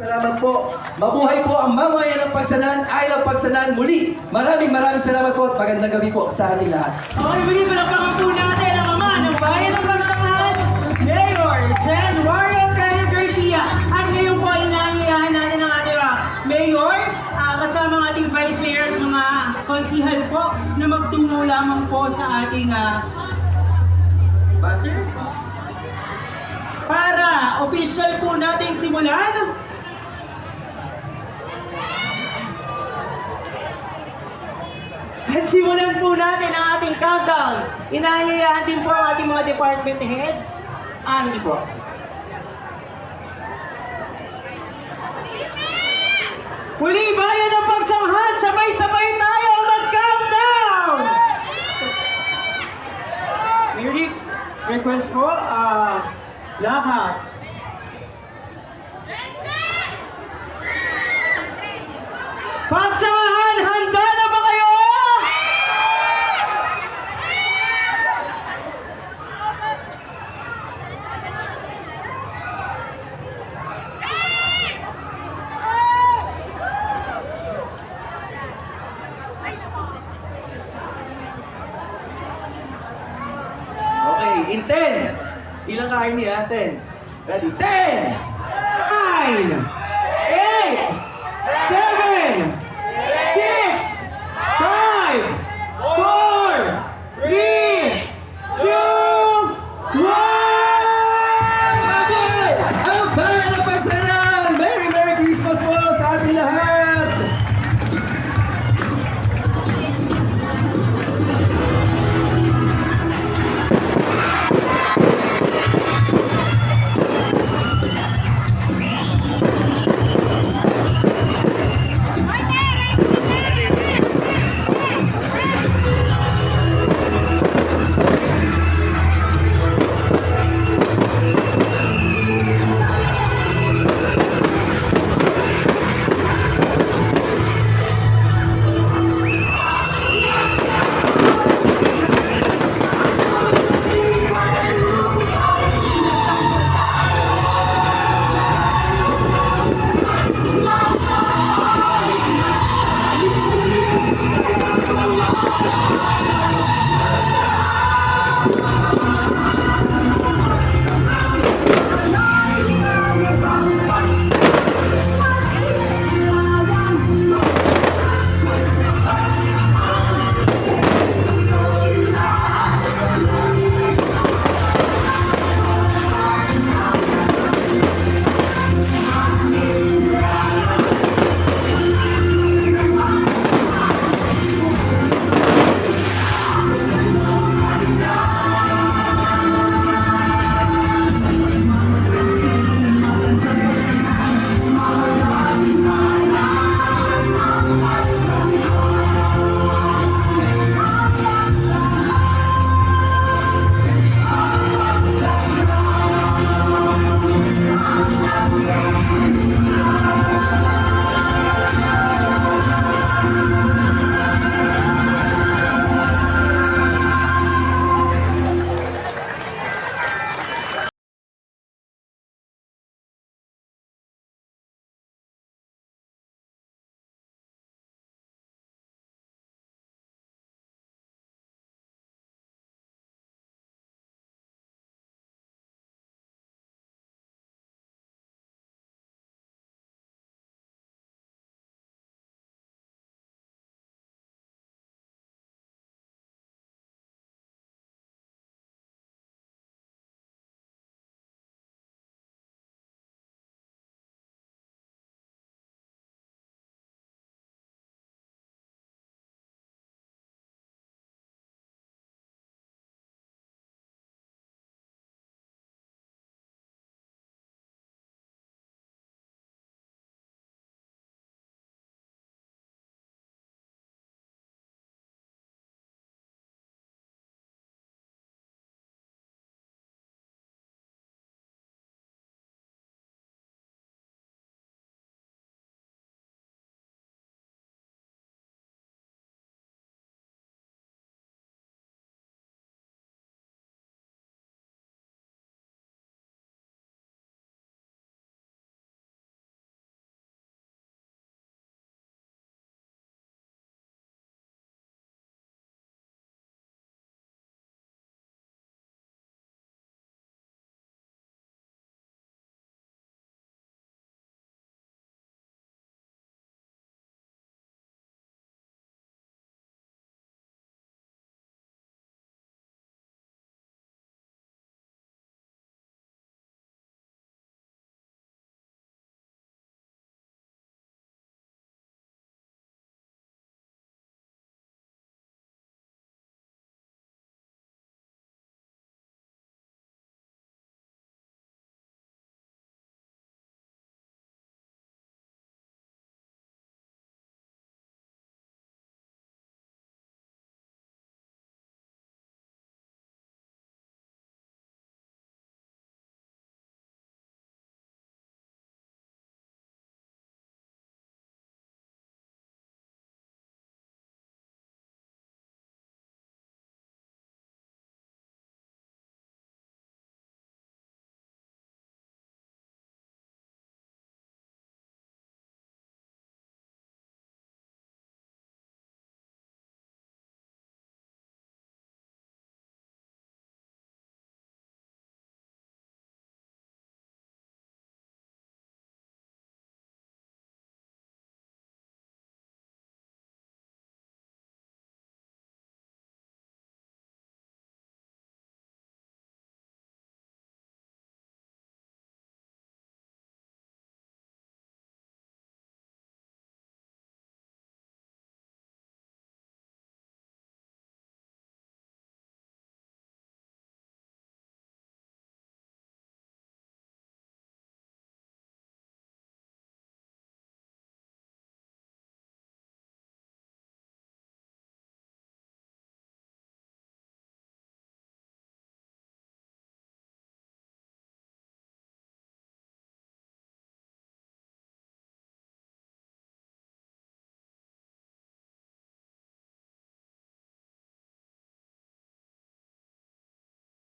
Salamat po. Mabuhay po ang mamayan ng Pagsanan, I Love Pagsanan muli. Maraming salamat po at magandang gabi po sa ating lahat. Okay, muli palakpakan po natin ang ama ng bayan ng Pagsanan, Mayor Jen Warren Garcia. At ngayon po ay inaanyayahan natin ang ating Mayor, kasama ang ating Vice Mayor at mga konsihal po na magtungo lamang po sa ating buzzer. Para official po nating simulan. At simulan po natin ang ating countdown. Inaanyayahan din po ang ating mga department heads. Hindi po. Muli, bayan ng Pagsangan, sabay-sabay tayo mag-countdown! Lyric request po, lahat. Pagsangan, handa na ba kayo? Okay, in 10. Ilang kain niya? 10. Ready? 10! 9, 8, 7, 6, 5, 4, 3, 2, 1! Sabay! Ang bayan ng Pagsanan! Merry Christmas po sa ating lahat!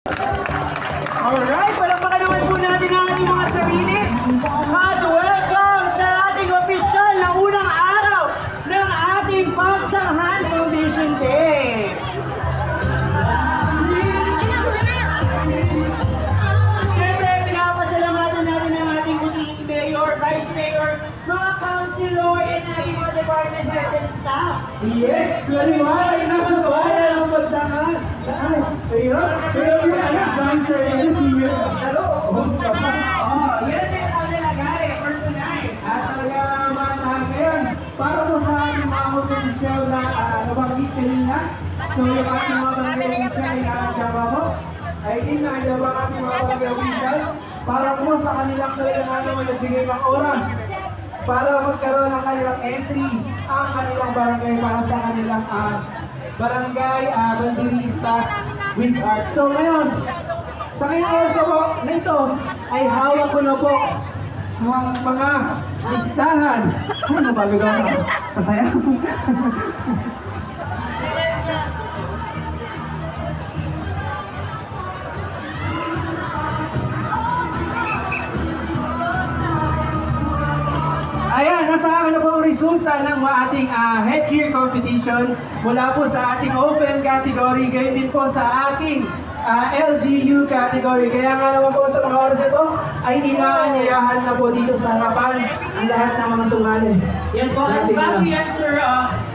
Alright, palakpakan naman po natin ang ating mga sarili. At welcome sa ating official na unang araw ng ating Pagsanghan Foundation Day. Siyempre, pinapasalamatan natin ang ating butihing mayor, vice mayor, mga councilor, and ating mga department heads and staff. Yes, naliwanag na sa bayan ang Pagsanghan. Ayun, pero yung anak, dancer yun, senior. Hello, host ka pa. Yan din ang nilagay for tonight. At talaga mga ngayon, para po sa ating mga official na nabanggit kanina. So yung ating mga barangay official ay nakakaba po. Ay din nakakaba ang ating mga barangay official para po sa kanilang talagang nagbigay ng oras para magkaroon ng kanilang entry ang kanilang barangay para sa kanilang barangay banderitas with art. So ngayon, sa ngayong oras po na ito ay hawak ko na po ang mga listahan. Ay, nababigaw na. Kasaya. Ayan, nasa akin na po ang resulta ng ating headgear competition mula po sa ating open category, gayon din po sa ating LGU category. Kaya nga naman po sa mga oras ito ay inaanyayahan na po dito sa harapan ang lahat ng mga sumali. Yes po, at bago yan sir,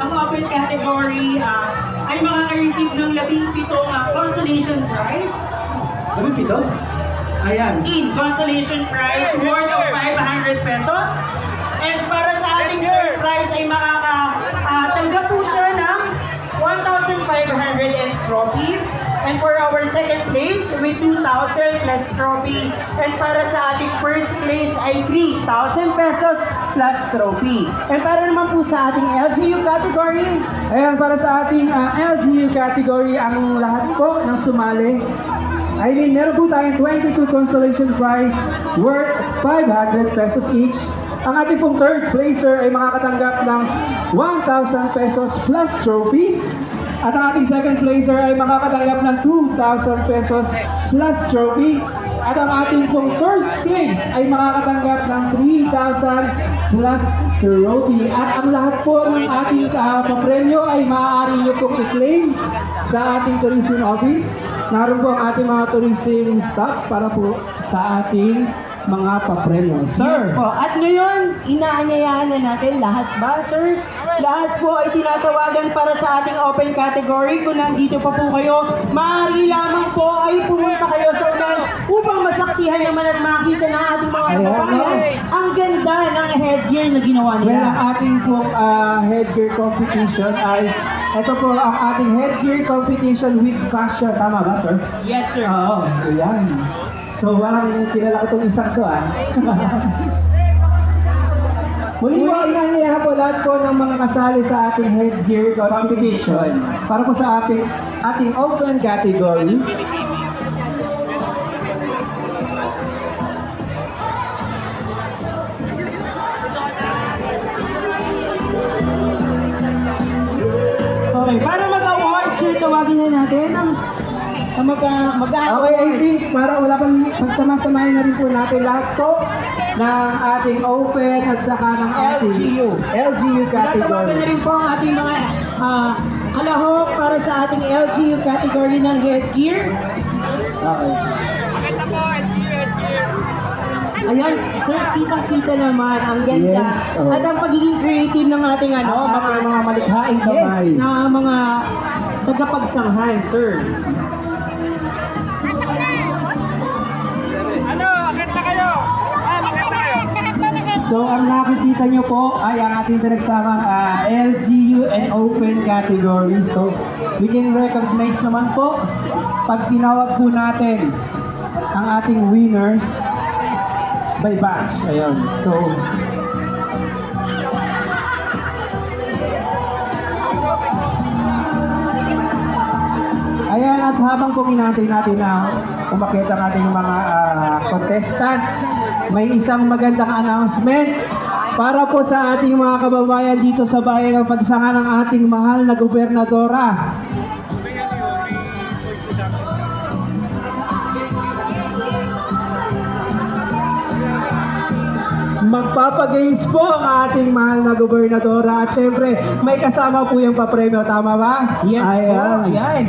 ang open category ay makaka-receive ng 17 consolation prize. Sabi pito? Ayan. In consolation prize worth of 500 pesos. And para sa ating third prize ay makakatanggap po siya ng 1,500 and trophy. And for our second place with 2,000 plus trophy. And para sa ating first place ay 3,000 pesos plus trophy. And para naman po sa ating LGU category, Ayan, para sa ating LGU category, ang lahat po ng sumali. I mean, meron po tayong 22 consolation prize worth 500 pesos each. Ang ating pong third placer ay makakatanggap ng 1,000 pesos plus trophy. At ang ating second placer ay makakatanggap ng 2,000 pesos plus trophy. At ang ating pong first place ay makakatanggap ng 3,000 plus trophy. At ang lahat po ng ating papremyo ay maaari nyo pong i-claim sa ating tourism office. Naroon po ang ating mga tourism staff para po sa ating mga papremyo. Sir! yes po. At ngayon, inaanyayahan na natin lahat ba, sir? Lahat po ay tinatawagan para sa ating open category. Kung nandito pa po kayo, maaari lamang po ay pumunta kayo sa unan upang masaksihan naman at makita ng ating mga Ayan, kababayan ang ganda ng headgear na ginawa Well, nila. ang ating pong headgear competition ay ito po ang ating headgear competition with fashion. Tama ba, sir? Yes, sir. Oo, ayan. So, walang kilala ko itong isang to, Muli po, inaanyayahan po lahat po ng mga kasali sa ating headgear competition para po sa ating open category. Okay, para mag-award, sir, tawagin na natin ang Okay, I think para wala pang pagsama-samahin na rin po natin lahat po ng ating open at saka ng ating LGU Tatawagan na category. rin po ang ating mga kalahok para sa ating LGU category ng headgear. Okay. Ayan, sir, kitang-kita naman ang ganda. Yes, oh. At ang pagiging creative ng ating Ang ating mga malikhaing yes, kamay. na mga tagapagsanghan, sir. So, ang nakikita nyo po ay ang ating pinagsamang LGU and Open category. So, we can recognize naman po pag tinawag po natin ang ating winners by batch. Ayun. So, ayan, at habang po hinantay natin na umakit ang ating mga contestant, may isang magandang announcement para po sa ating mga kababayan dito sa bayan ng Pagsanghan ng ating mahal na gobernadora. magpapagames po ang ating mahal na gobernadora. At syempre, may kasama po yung papremyo. Tama ba? Yes Ayan. po, ayan.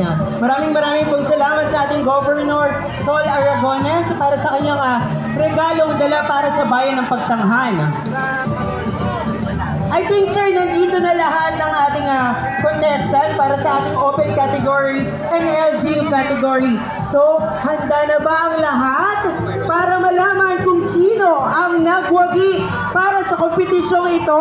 Maraming pong salamat sa ating Governor Sol Aragones para sa kanyang regalong dala para sa bayan ng Pagsanghan. I think sir, nandito na lahat ng ating contestant para sa ating open category and LGU category. So, handa na ba ang lahat para malaman kung sino ang nagwagi para sa kompetisyong ito?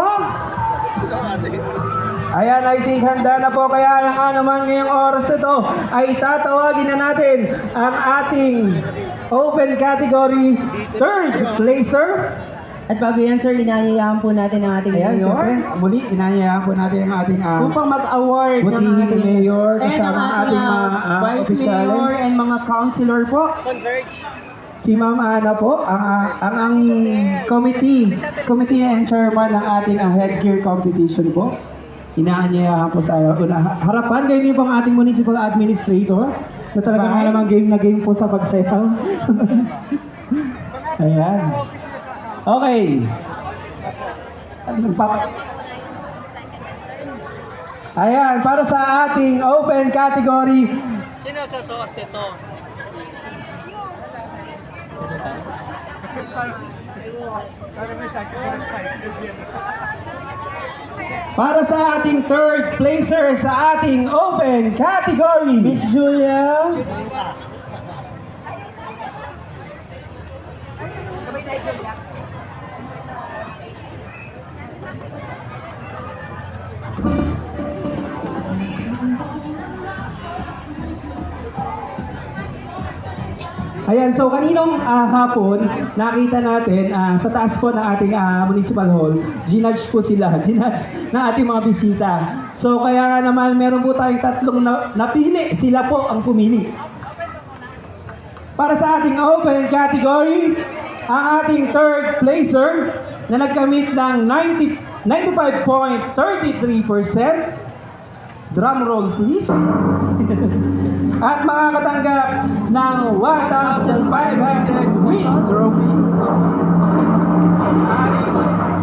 Ayan, I think handa na po. Kaya nga naman ngayong oras na to ay tatawagin na natin ang ating open category third placer. At bago yan sir, inanyayahan po natin ang ating Ayan, mayor syempre, muli, inanyayahan po natin ang ating upang mag-award ng butihing ating mayor and kasama ang ang ating ating mga vice mayor officials. and mga councilor po. Si Ma'am Ana po, ang committee and chairman ng ating headgear competition po. Inaanyayahan po sa harapan. Kayo niyo pong ating municipal administrator na talagang Vice. namang game na game po sa pagsayaw. Ayan. Okay. Ayan, para sa ating open category. Sino sasuot nito? Para sa ating third placer sa ating open category, Miss Julia. Ayan, so kaninong hapon, nakita natin sa taas po ng ating municipal hall, ginudge po sila, ginudge ng ating mga bisita. So kaya nga naman, meron po tayong tatlong napili, sila po ang pumili. Para sa ating open category, ang ating third placer na nagkamit ng 95.33%, drum roll please. At makakatanggap ng 1,500 win trophy.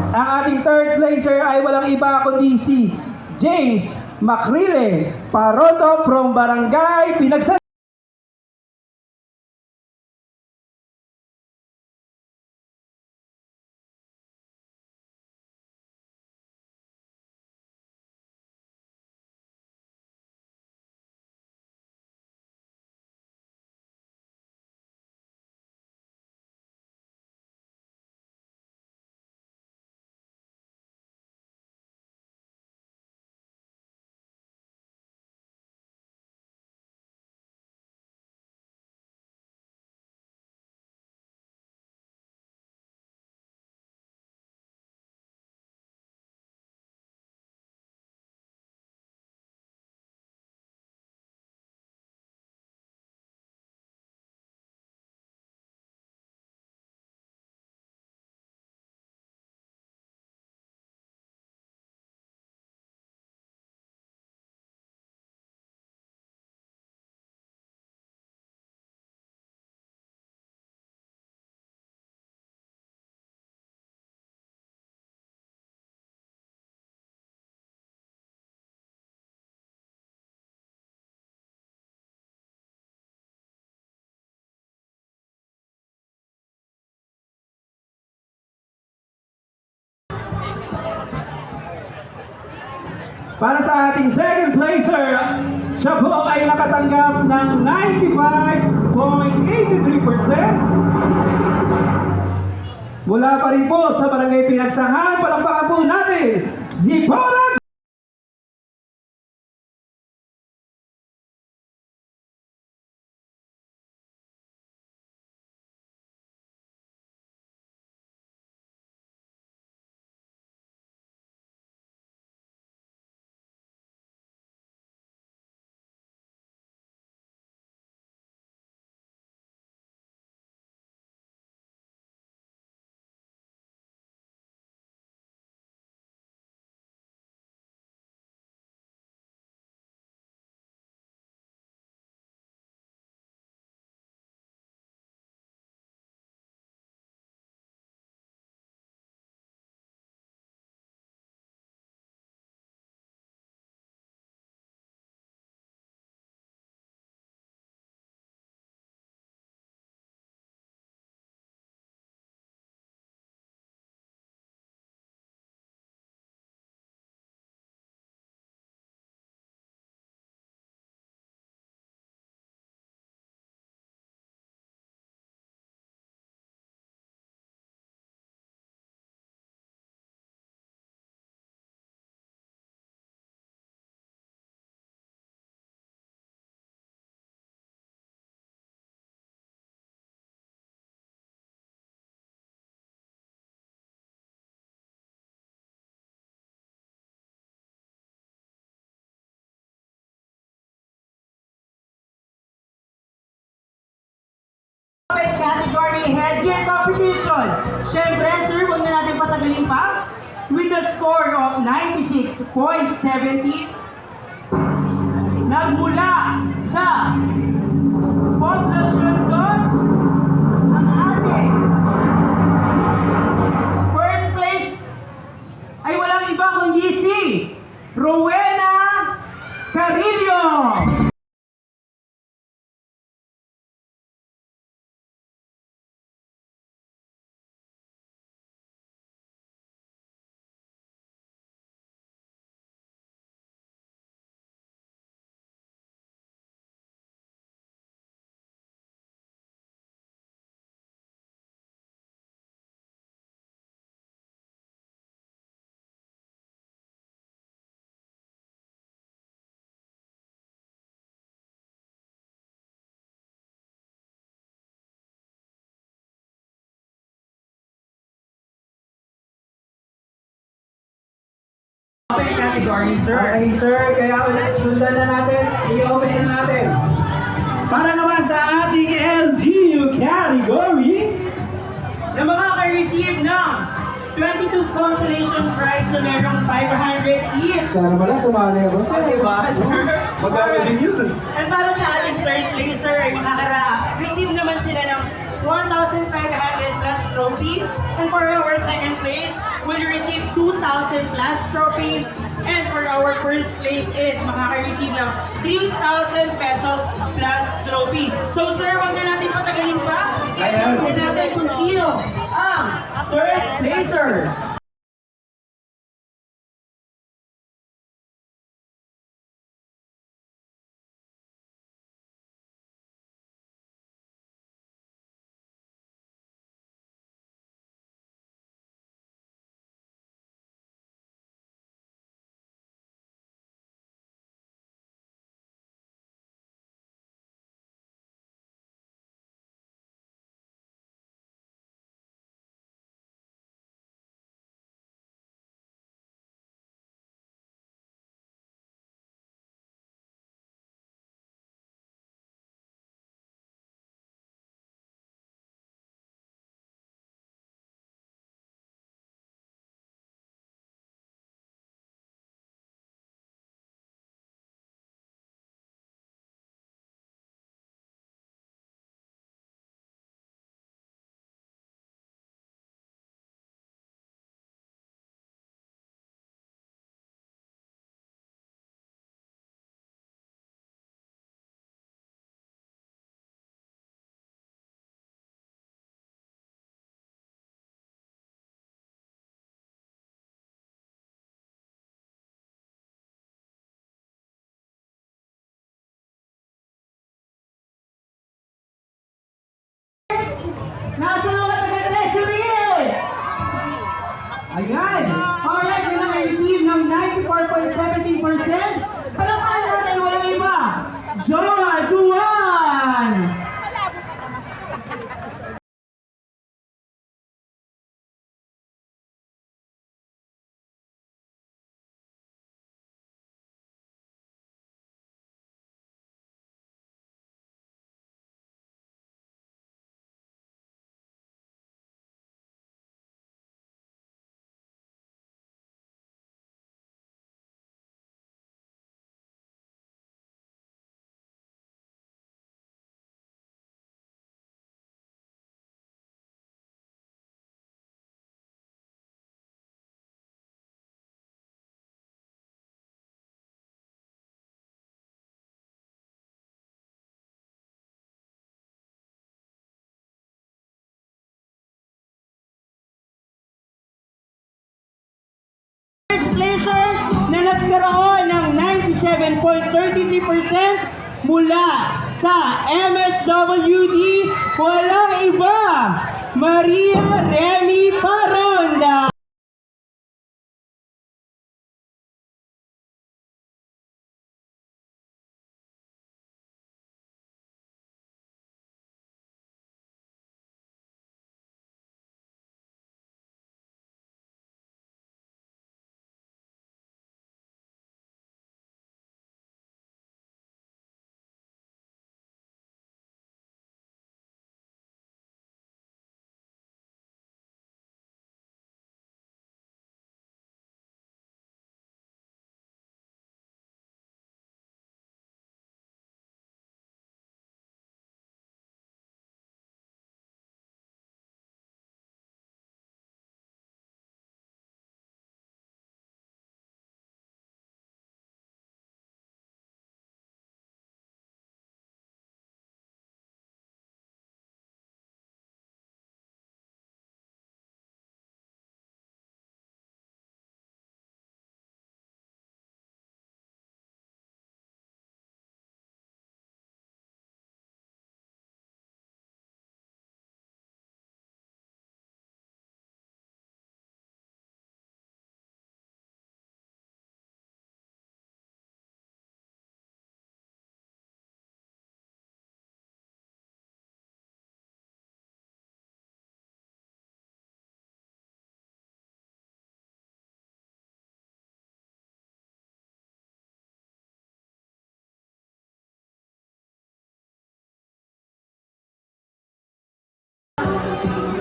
Ang ating third placer ay walang iba kundi si James Macrile Paroto from Barangay Pinagsan. Para sa ating second placer, siya po ay nakatanggap ng 95.83%. Mula pa rin po sa Barangay Pinagsangan, palakpakan po natin si Paula Consolation. Siyempre, sir, huwag na natin patagalin pa. With a score of 96.70, nagmula sa Poblacion 2, ang ating first place ay walang iba kundi si Rowena Carillo. Open category, sir. Okay, sir. Kaya ulit, sundan na natin. I-open na natin. Para naman sa ating LGU category, Na makaka-receive ng 22 consolation prize na merong 500 each. sana pala sumali ako sa Diba, sir? Magkano din yun? At para sa ating third placer ay makaka-receive naman sila ng 1,500 plus trophy. And for our second place, will receive 2,000 plus trophy. And for our first place is makaka-receive ng 3,000 pesos plus trophy. So sir, wag na natin patagalin pa. I-announce natin kung sino ang third placer. Nasa mga taga-treasury! Ayan! Alright, na naka-receive ng 94.17%. Palakpakan natin, walang iba! John Duan! First placer na nagkaroon ng 97.33% mula sa MSWD, walang iba, Maria Remy Paronda.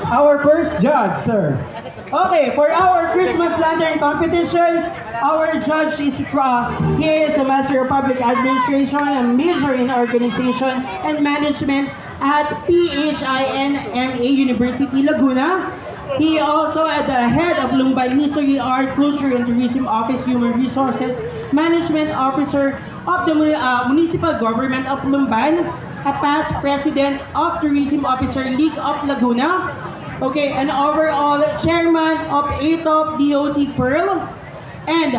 our first judge, sir. Okay, for our Christmas lantern competition, our judge is he is a Master of Public Administration, a major in Organization and Management at PHINMA University, Laguna. He also at the head of Lumban History, Art, Culture, and Tourism Office, Human Resources Management Officer of the Municipal Government of Lumban, a past President of Tourism Officer League of Laguna, okay, an overall Chairman of ATOP DOT Pearl, and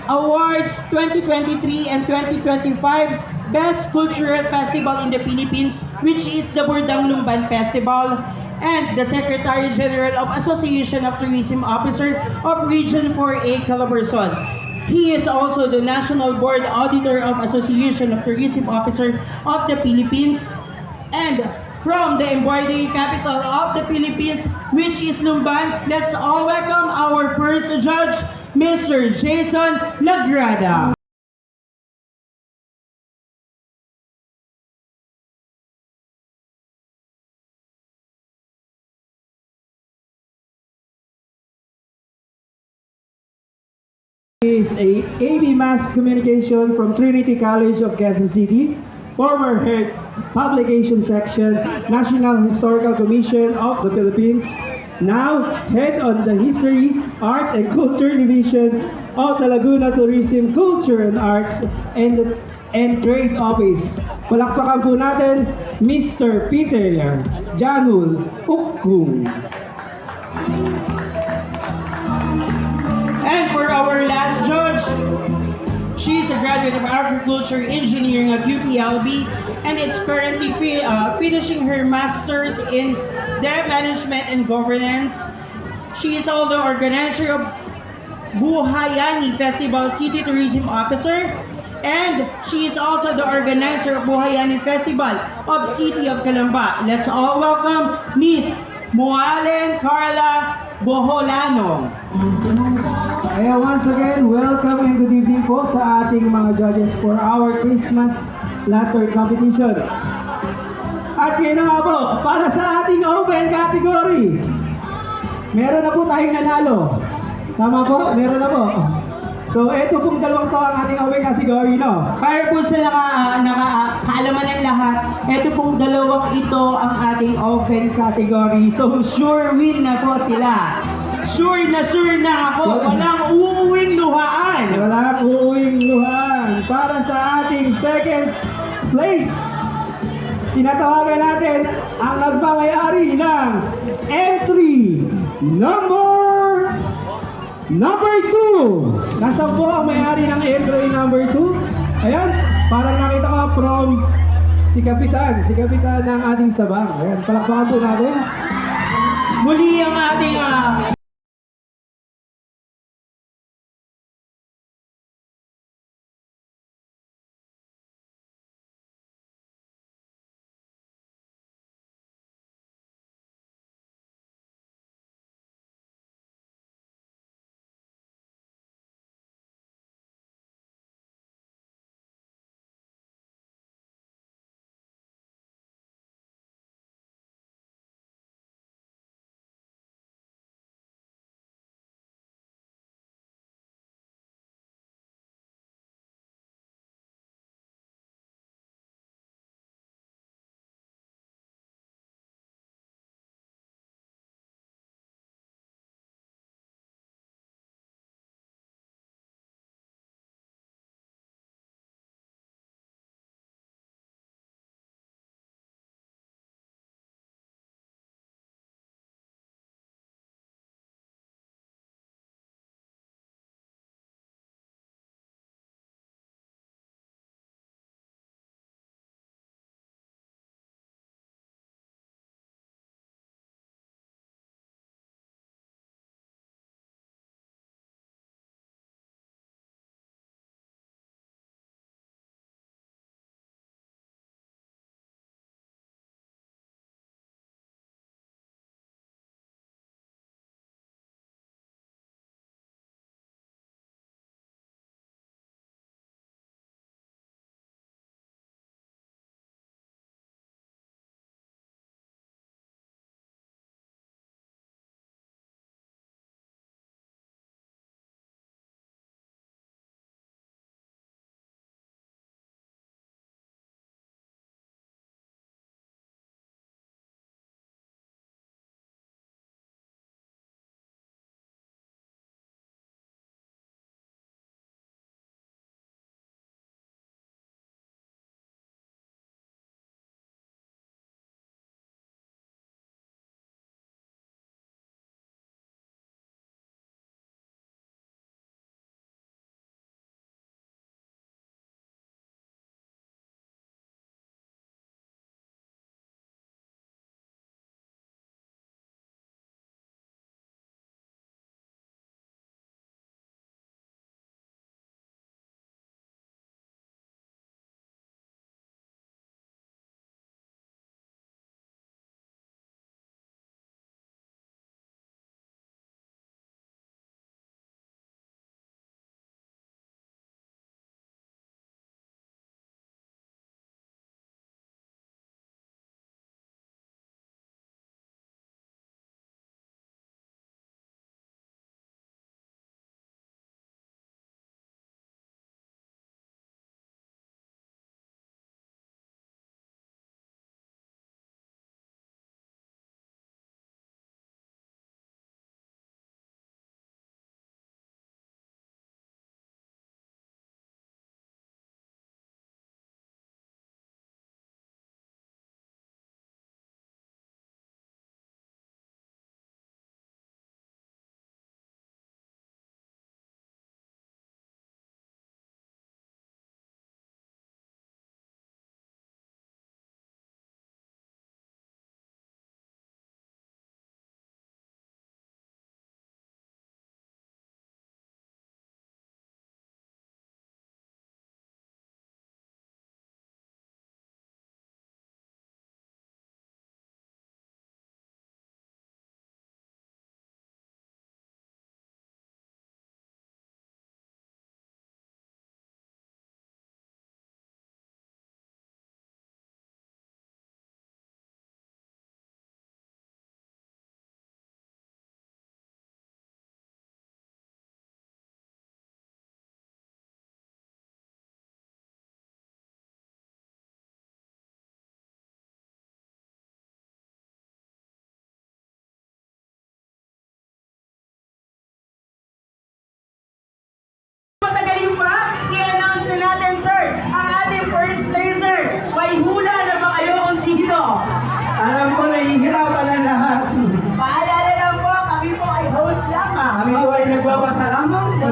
awards 2023 and 2025 Best Cultural Festival in the Philippines, which is the Burdang Lumban Festival, and the Secretary General of Association of Tourism Officer of Region 4A Calabarzon. He is also the National Board Auditor of Association of Tourism Officer of the Philippines, and from the embroidery capital of the Philippines, which is Lumban, let's all welcome our first judge, Mr. Jason Lagrada. Is a AB Mass Communication from Trinity College of Quezon City, former head Publication Section, National Historical Commission of the Philippines, now head on the History, Arts and Culture Division of the Laguna Tourism, Culture and Arts and Trade Office. Palakpakan po natin, Mr. Peter Janul Ukgung. And for our last judge, she's a graduate of Agriculture Engineering at UPLB and is currently finishing her master's in Debt Management and Governance. She is also the organizer of Buhayani Festival City Tourism Officer, and she is also the organizer of Buhayani Festival of City of Calamba. Let's all welcome Miss Mualen Carla Boholano. Kaya once again, welcome and good evening po sa ating mga judges for our Christmas lantern competition. At yun na nga po, para sa ating open category, meron na po tayong nanalo. Tama po? Meron na po. So, ito pong dalawang to ang ating open category, no? Para po sa kaalaman ng lahat, ito pong dalawang ito ang ating open category. So, sure win na po sila. Sure na ako. Walang uuwing luhaan. Walang uuwing luhan. Para sa ating second place, tinatawagan natin ang nagmamayari ng entry number 2. Nasaan po ang may-ari ng entry number 2? Ayan, parang nakita ko from si Kapitan ng ating sabang. Ayan, palakpakan po natin. Muli ang ating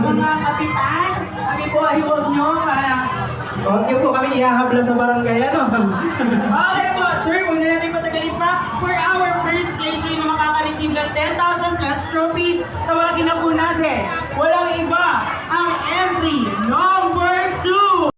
mga kapitan, kami po ay huwag nyo para... Huwag niyo po kami ihahabla sa barangay, ano? Okay po, sir, huwag na natin patagalin pa. For our first place, yung makaka-receive ng 10,000 plus trophy, tawagin na po natin. Walang iba, ang entry number 2.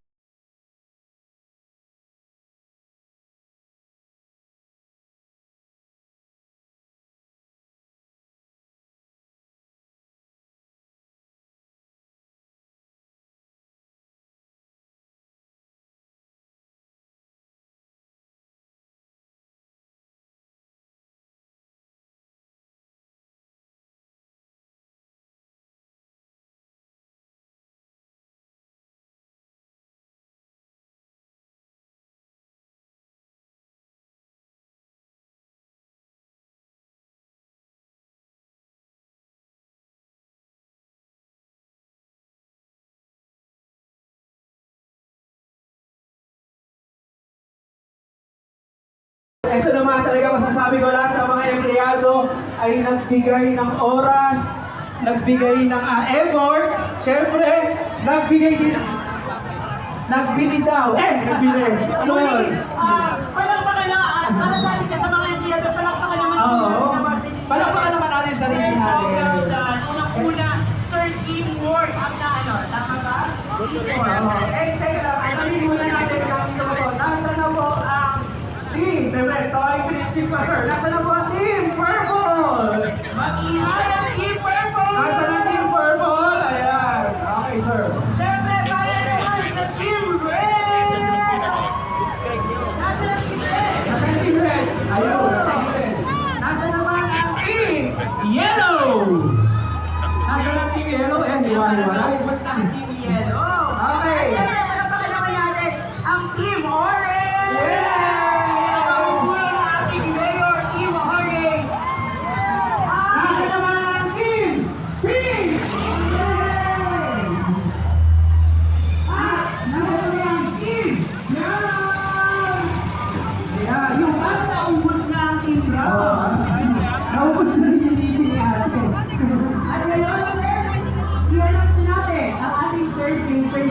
Ito naman talaga masasabi ko, lahat ng mga empleyado ay nagbigay ng oras, nagbigay ng effort, syempre, nagbigay din, nagbili daw. Nagbili. Ano yun? Palakpakan na, para sa atin ka sa mga empleyado, palakpakan naman Oo. po. Palakpakan naman natin yung sarili natin. Unang-una, sir, teamwork ang naano. Tama ba? Teamwork. Teka lang, alamin muna natin dito po. Nasa na po ang team? Siyempre, ito ay team pa, sir. Nasa na po ang team Purple? Mag-ingay ang Team Purple! Nasa na team Purple? Ayan. Okay, sir. Siyempre, para naman sa Team Red! Nasa na Team Red? Nasa ang team red? Ayun, nasa ang red. Nasa naman ang team yellow? Nasa na team yellow? Hiwa-hiwalay. Basta ang Team Yellow!